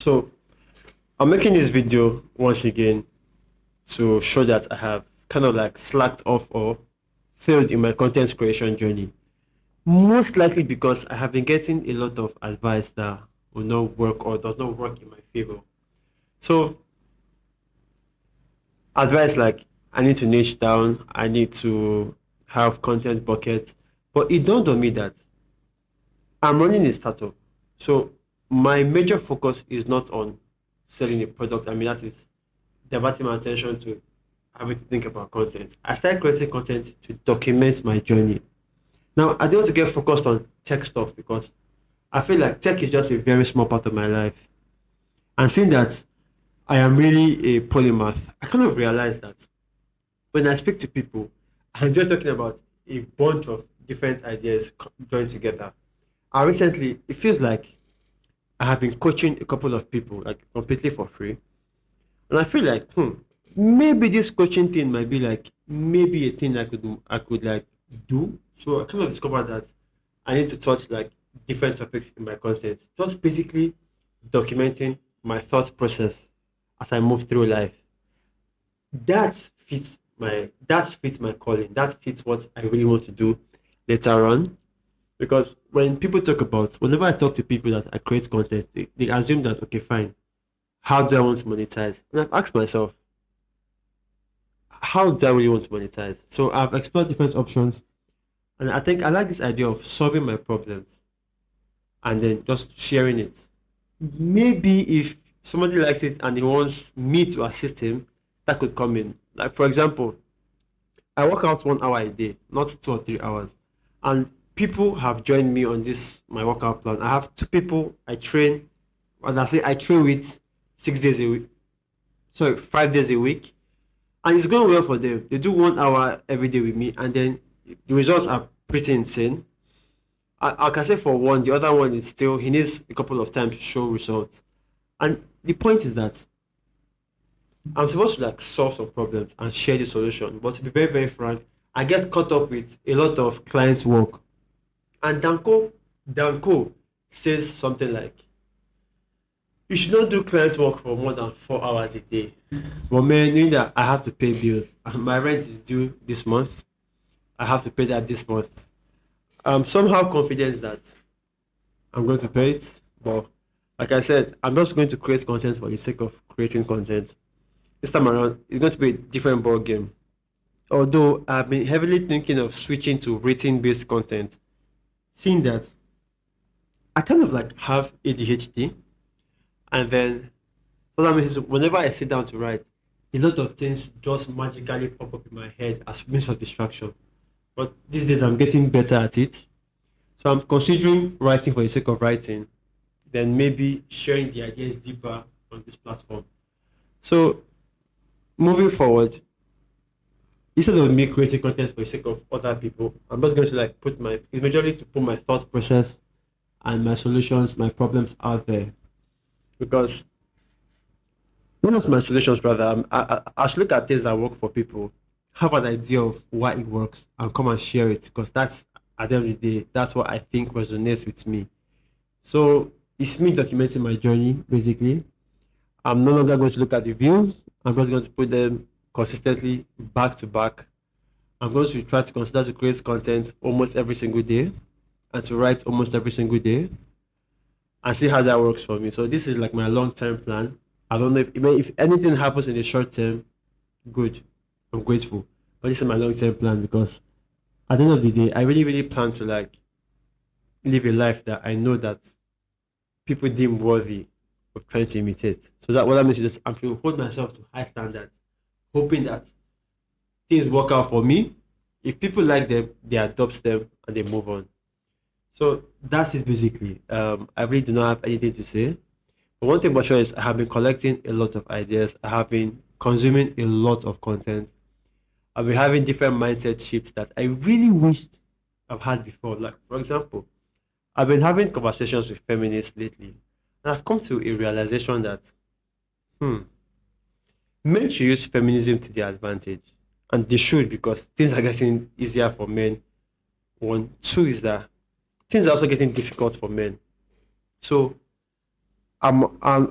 So I'm making this video once again to show that I have kind of like slacked off or failed in my content creation journey. Most likely because I have been getting a lot of advice that will not work or does not work in my favor. So advice like I need to niche down, I need to have content buckets. But it dawned on me that I'm running a startup. So my major focus is not on selling a product. I mean, that is diverting my attention to having to think about content. I started creating content to document my journey. Now, I don't want to get focused on tech stuff because I feel like tech is just a very small part of my life. And seeing that I am really a polymath, I kind of realized that when I speak to people, I enjoy talking about a bunch of different ideas joined together. And recently, it feels like I have been coaching a couple of people like completely for free. And I feel like, maybe this coaching thing might be like maybe a thing I could like do. So I kind of discovered that I need to touch like different topics in my content. Just basically documenting my thought process as I move through life. That fits my calling. That fits what I really want to do later on. Because whenever I talk to people that I create content, they assume that okay, fine, how do I want to monetize? And I've asked myself, how do I really want to monetize? So I've explored different options, and I think I like this idea of solving my problems and then just sharing it. Maybe if somebody likes it and he wants me to assist him, that could come in. Like for example, I work out 1 hour a day, not 2 or 3 hours, and people have joined me on this my workout plan. I have two people I train, and I say I train with 6 days a week, sorry, 5 days a week, and it's going well for them. They do 1 hour every day with me, and then the results are pretty insane. I can say for one, the other one is still he needs a couple of times to show results. And the point is that I'm supposed to like solve some problems and share the solution. But to be very, very frank, I get caught up with a lot of clients' work. And Danko says something like, you should not do client work for more than 4 hours a day. But man, knowing that I have to pay bills, and my rent is due this month, I have to pay that this month. I'm somehow confident that I'm going to pay it. But like I said, I'm just going to create content for the sake of creating content. This time around, it's going to be a different ball game. Although I've been heavily thinking of switching to written based content, seeing that I kind of like have ADHD, and then what that means is whenever I sit down to write, a lot of things just magically pop up in my head as means of distraction. But these days I'm getting better at it. So I'm considering writing for the sake of writing, then maybe sharing the ideas deeper on this platform. So moving forward, instead of me creating content for the sake of other people, I'm just going to like it's majorly to put my thought process and my solutions, my problems out there. Because not just my solutions, rather, I should look at things that work for people, have an idea of why it works, and come and share it. Because that's at the end of the day, that's what I think resonates with me. So it's me documenting my journey, basically. I'm no longer going to look at the views. I'm just going to put them consistently back to back. I'm going to try to consider to create content almost every single day and to write almost every single day and see how that works for me. So this is like my long term plan. I don't know if anything happens in the short term, good. I'm grateful. But this is my long term plan because at the end of the day, I really, really plan to like live a life that I know that people deem worthy of trying to imitate. So that what that means is just I'm to hold myself to high standards, hoping that things work out for me. If people like them, they adopt them and they move on. So that is basically. I really do not have anything to say. But one thing for sure is I have been collecting a lot of ideas. I have been consuming a lot of content. I've been having different mindset shifts that I really wished I've had before. Like for example, I've been having conversations with feminists lately, and I've come to a realization that hmm, men should use feminism to their advantage, and they should because things are getting easier for men. One, two is that things are also getting difficult for men. So I'm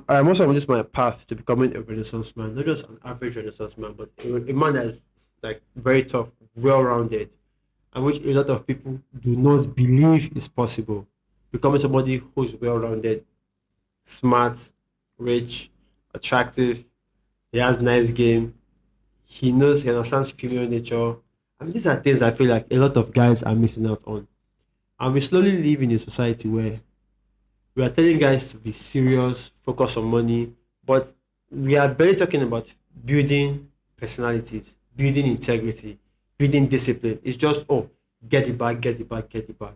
also on this my path to becoming a Renaissance man, not just an average Renaissance man, but a man that's like very tough, well-rounded, and which a lot of people do not believe is possible. Becoming somebody who's well-rounded, smart, rich, attractive, he has nice game, he understands female nature. I mean, these are things I feel like a lot of guys are missing out on. And we slowly live in a society where we are telling guys to be serious, focus on money, but we are barely talking about building personalities, building integrity, building discipline. It's just, oh, get it back, get it back, get it back.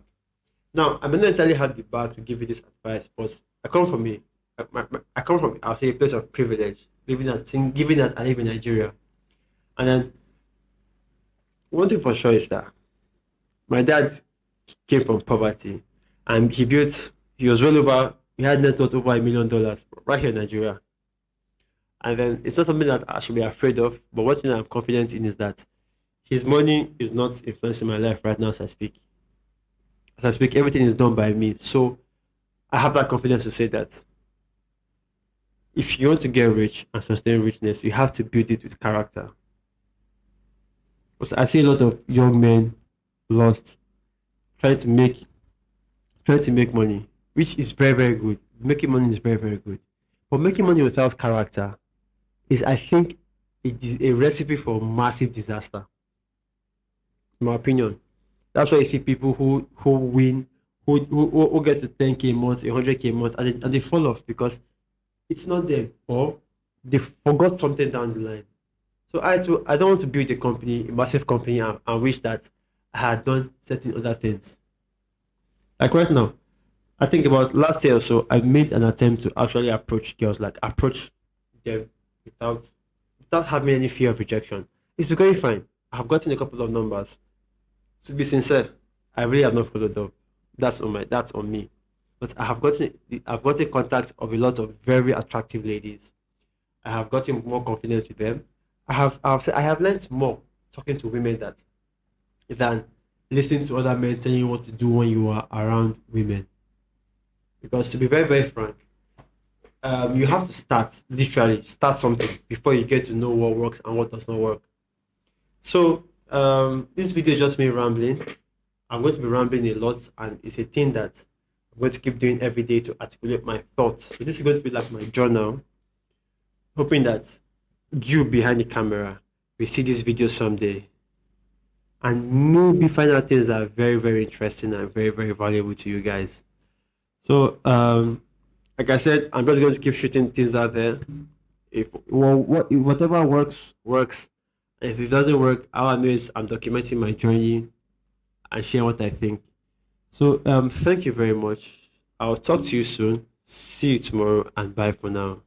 Now, I may not entirely have the back to give you this advice, but I come from, I'll say, a place of privilege, given that I live in Nigeria. And then one thing for sure is that my dad came from poverty, and he was well over, he had net worth over $1 million right here in Nigeria. And then it's not something that I should be afraid of, but one thing I'm confident in is that his money is not influencing my life right now as I speak. As I speak, everything is done by me. So I have that confidence to say that if you want to get rich and sustain richness, you have to build it with character. Because I see a lot of young men lost trying to make trying to make money, which is very, very good. Making money is very, very good. But making money without character is, I think, it is a recipe for massive disaster, in my opinion. That's why you see people who win, who get to 10K a month, 100K a month, and they fall off because it's not them, or they forgot something down the line. So I don't want to build a company, a massive company, and wish that I had done certain other things. Like right now, I think about last year or so, I made an attempt to actually approach girls, like approach them without without having any fear of rejection. It's been going fine. I've gotten a couple of numbers. To be sincere, I really have not followed up. That's on me. But I've gotten contact of a lot of very attractive ladies. I have gotten more confidence with them. I have learned more talking to women than listening to other men telling you what to do when you are around women. Because to be very, very frank, you have to literally start something before you get to know what works and what does not work. So this video is just me rambling. I'm going to be rambling a lot, and it's a thing that I'm going to keep doing every day to articulate my thoughts. So this is going to be like my journal, hoping that you behind the camera will see this video someday and maybe find out things that are very, very interesting and very, very valuable to you guys. So, like I said, I'm just going to keep shooting things out there. If whatever works, works. And if it doesn't work, all I know is I'm documenting my journey and sharing what I think. So, thank you very much. I'll talk to you soon. See you tomorrow, and bye for now.